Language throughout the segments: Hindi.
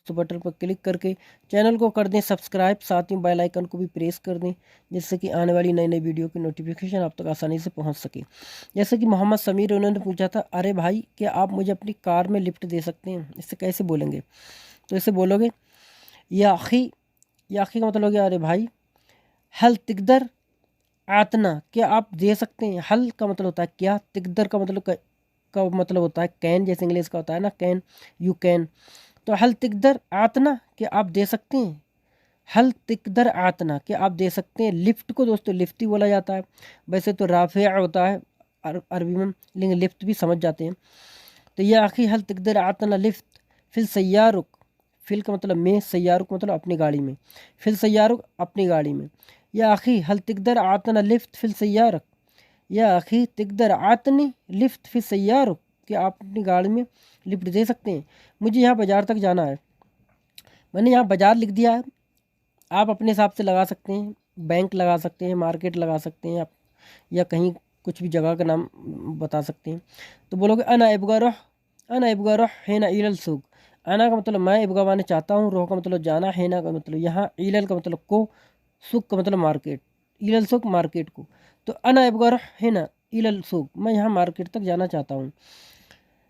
दोस्तों बटन पर क्लिक करके चैनल को कर दें सब्सक्राइब, साथ ही बेल आइकन को भी प्रेस कर दें जिससे कि आने वाली नई नई वीडियो की नोटिफिकेशन आप तक आसानी से पहुंच सके। जैसे कि मोहम्मद समीर, उन्होंने पूछा था, अरे भाई क्या आप मुझे अपनी कार में लिफ्ट दे सकते हैं? इससे कैसे बोलेंगे? तो इसे बोलोगे या आखी। या आखी का मतलब हो गया अरे भाई। हल तिकदर आतना, क्या आप दे सकते हैं? हल का मतलब होता है क्या, तिकदर का मतलब होता है कैन, जैसे इंग्लिश का होता है ना कैन, यू कैन। तो हल तिकदर आतना, क्या आप दे सकते हैं? हल तिकदर आतना, क्या आप दे सकते हैं? लिफ्ट को दोस्तों लिफ्ट ही बोला जाता है, वैसे तो राफिया होता है अरबी में, लेकिन लिफ्ट भी समझ जाते हैं। तो यह आखिर हल तिकदर आतना लिफ्ट फिल सैयारुक। फिल का मतलब में, सैयारुक मतलब अपनी गाड़ी में। फिल सैयारुक अपनी गाड़ी में। या आखिर हल तिकदर आतना लिफ्ट फिल सैयारक। या आखिर तिकदर आतनी लिफ्ट फिल सैयारुक, कि आप अपनी गाड़ी में लिफ्ट दे सकते हैं? मुझे यहाँ बाज़ार तक जाना है, मैंने यहाँ बाज़ार लिख दिया है। आप अपने हिसाब से लगा सकते हैं, बैंक लगा सकते हैं, मार्केट लगा सकते हैं आप, या कहीं कुछ भी जगह का नाम बता सकते हैं। तो बोलोगे अना इबगा रोह है ना इलल सूक। अना का मतलब मैं, इबगा माने चाहता हूँ, रोह का मतलब जाना, है ना का मतलब यहाँ, इलल का मतलब को, सूक का मतलब मार्केट, इलल सूक मार्केट को। तो अना इबगा रोह है ना इलल सूक, मैं यहाँ मार्केट तक जाना चाहता हूँ।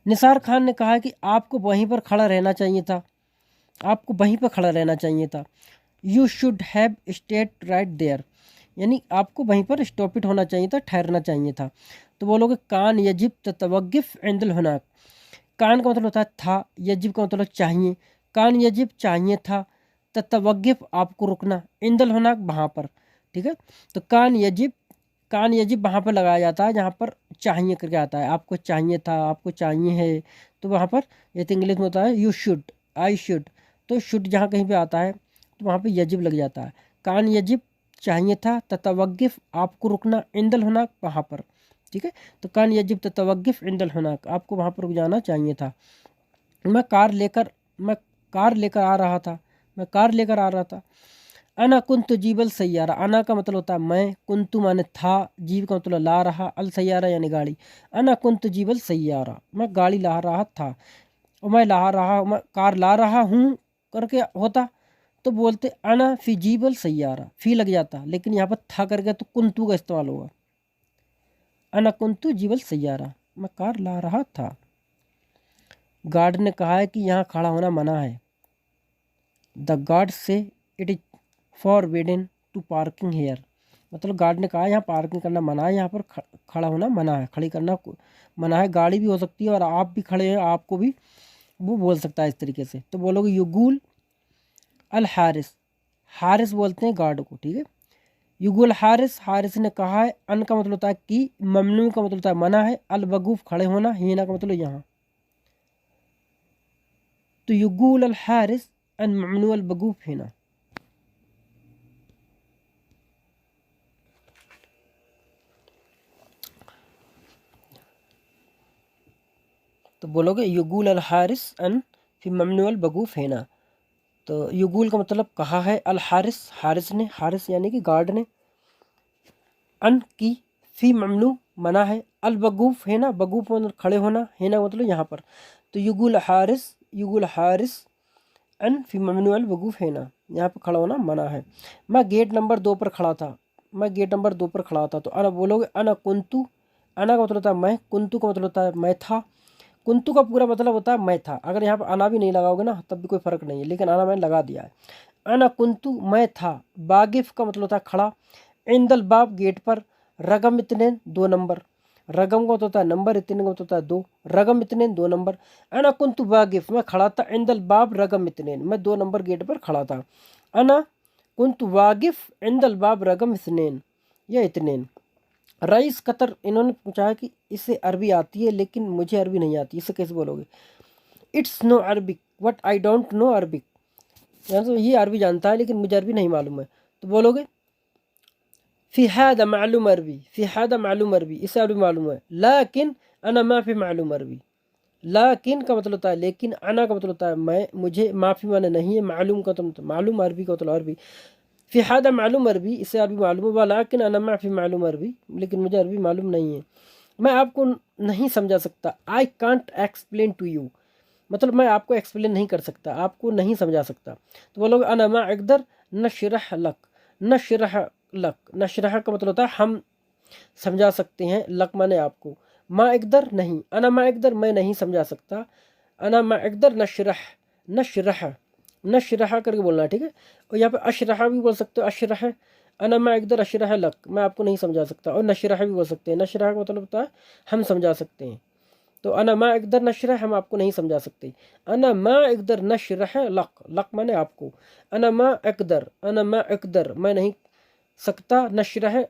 निसार खान ने कहा कि आपको वहीं पर खड़ा रहना चाहिए था, आपको वहीं पर खड़ा रहना चाहिए था। You should have stayed right there, यानी आपको वहीं पर स्टॉप इट होना चाहिए था, ठहरना चाहिए था। तो बोलोगे कान यजिब तवक्किफ इंदल हुनाक। कान का मतलब होता है था, यजिब का मतलब चाहिए। कान यजिब चाहिए था, तवक्किफ आपको रुकना, इंदल हुनाक वहाँ पर। ठीक है, तो कान यजिब वहाँ पर लगाया जाता है जहाँ पर चाहिए करके आता है, आपको चाहिए था, आपको चाहिए है, तो वहाँ पर, ये तो इंग्लिश में होता है यू शुड, आई शुड। तो शुड जहाँ कहीं पे आता है तो वहाँ पे यजिब लग जाता है। कान यजिब चाहिए था, तवक्किफ आपको रुकना, इंदल हुनाक वहाँ पर। ठीक है, तो कान यजिब तवक्किफ इंदल हुनाक, आपको वहाँ पर रुक जाना चाहिए था। मैं कार लेकर मैं कार लेकर आ रहा था, मैं कार लेकर आ रहा था। अना कुंतु जीबल सैयारा, अना का मतलब होता है मैं, कुंतु माने था, जीव का मतलब ला रहा, अल सैयारा यानी गाड़ी। अना कुंतु जीबल सैयारा, मैं गाड़ी ला रहा था, और मैं कार ला रहा हूँ करके होता तो बोलते अना फी जीबल सैयारा, फी लग जाता, लेकिन यहाँ पर था करके तो कुंतु का इस्तेमाल होगा। अना कुंतु जीबल सैयारा, मैं कार ला रहा था। गार्ड ने कहा है कि यहाँ खड़ा होना मना है। द गार्ड से it is forbidden to parking here, मतलब गार्ड ने कहा यहाँ पार्किंग करना मना है, यहाँ पर खड़ा होना मना है, खड़ी करना मना है। गाड़ी भी हो सकती है और आप भी खड़े हैं, आपको भी वो बोल सकता है इस तरीके से। तो बोलोगे युगुल अल हारिस, हारिस बोलते हैं गार्ड को। ठीक है, युगुल हारिस, हारिस ने कहा है। अन का मतलब होता है कि, ममनू का मतलब होता है मना है, अल वगूफ खड़े होना, हीना का मतलब यहाँ। तो युगुल अल हारिस अन ममनू अल वगूफ हीना। तो बोलोगे युगुल अल हारिस अन फिर ममनू अल वगूफ हीना। तो युगुल का मतलब कहा है, अल हारिस, हारिस ने, हारिस यानी कि गार्ड ने, अन की, फी ममनू मना है, अल वगूफ है ना, वगूफ मतलब खड़े होना, है ना मतलब यहाँ पर। तो युगुल हारिस अन फी ममनू अल वगूफ है ना, यहाँ पर खड़ा होना मना है। मैं गेट नंबर 2 पर खड़ा था, मैं गेट नंबर 2 पर खड़ा था। तो अना बोलोगे अना कुंतु, अना का मतलब होता है मैं, कुंतु का मतलब होता है मैं था। कुंतु का पूरा मतलब होता है मैं था, अगर यहाँ पर अना भी नहीं लगाओगे ना तब भी कोई फ़र्क नहीं है, लेकिन अना मैंने लगा दिया है। अना कुंतु मैं था, बागिफ का मतलब होता है खड़ा, इंदल बाब गेट पर, रगम इतने 2 नंबर, रगम का होता है नंबर, इतने का होता है 2, रगम इतने 2 नंबर। अना कुंतु बागिफ, मैं खड़ा था, इंदल बाब रगम इतने, मैं 2 नंबर गेट पर खड़ा था। अना कुंतु वागिफ इंदल बाब रगम इतनेन, या इतनेन। रईस कतर, इन्होंने पूछा है कि इसे अरबी आती है लेकिन मुझे अरबी नहीं आती, इसे कैसे बोलोगे? It's no Arabic but I don't know Arabic, यानी तो ये अरबी जानता है लेकिन मुझे अरबी नहीं मालूम है। तो बोलोगे फ़ी हादा मालूम अरबी, फ़ी हादा मालूम अरबी, इसे अरबी मालूम है, लाकिन अना माफ़ी मालूम अरबी। लाकिन का मतलब होता है लेकिन, अना का मतलब होता है मैं, मुझे, माफ़ी माने नहीं है, मालूम का तो मतलब मालूम, अरबी का मतलब अरबी। फ़ी हादा मालूम अरबी, इसे अरबी मालूम है, लाकिन अना माफ़ी मालूम अरबी, लेकिन मुझे अरबी मालूम नहीं है। मैं आपको नहीं समझा सकता, I can't explain to you, मतलब मैं आपको एक्सप्लेन नहीं कर सकता, आपको नहीं समझा सकता। तो बोलोगे अना मा अकदर नशरह लक, नशरह लक, नशरह का मतलब होता है हम समझा सकते हैं, लक माने आपको, मा अकदर नहीं, अना मा अकदर मैं नहीं समझा सकता, अना मा अकदर नशरह, नशरह, नशरह करके बोलना है, ठीक है। और यहाँ पे अशरह भी बोल सकते हो, अशरह, अना मा अकदर अशरह लक, मैं आपको नहीं समझा सकता। और नशरह भी बोल सकते हैं, नशरह का मतलब होता है हम समझा सकते हैं। तो अना मा अकदर नशरह हम आपको नहीं समझा सकते। अना मा अकदर नशरह लक, लक माने आपको, अना मा अकदर, अना मा अकदर मैं नहीं सकता, नशरह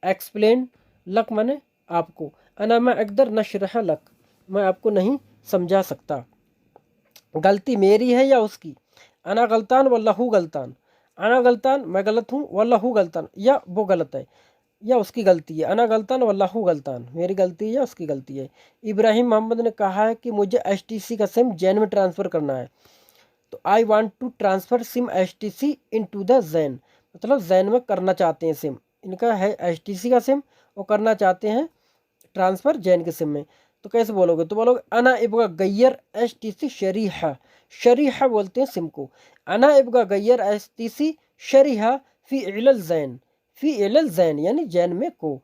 एक्सप्लेन, लक माने आपको, अना मा अकदर नशरह लक मैं आपको नहीं समझा सकता। गलती मेरी है या उसकी, अना गलतान वल्ला हु गलतान, अना गलतान मैं गलत हूँ, वल्ला हु गलतान या वो गलत है या उसकी गलती है, अना गलतान वल्ला हु गलतान मेरी गलती है या उसकी गलती है। इब्राहिम मोहम्मद ने कहा है कि मुझे एचटीसी का सिम जैन में ट्रांसफ़र करना है, तो I want to transfer sim HTC into the Jain, मतलब जैन में करना चाहते हैं सिम, इनका है एचटीसी का सिम और करना चाहते हैं ट्रांसफ़र जैन के सिम में। तो कैसे बोलोगे, तो बोलोगे अना इबगा गैयर एचटीसी शरीहा, शरीहा बोलते हैं सिम को, अना इबगा गैयर एचटीसी शरीहा फी इलल जैन, फी इलल जैन यानी जैन में को।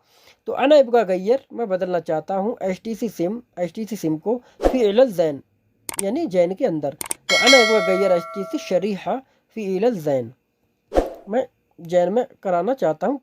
तो अना इबगा गैयर मैं बदलना चाहता हूँ एचटीसी सिम, एचटीसी सिम को फी इलल जैन यानी जैन के अंदर। तो अना इबगा गैयर एचटीसी शरीहा फी इलल जैन, मैं जैन में कराना चाहता हूँ।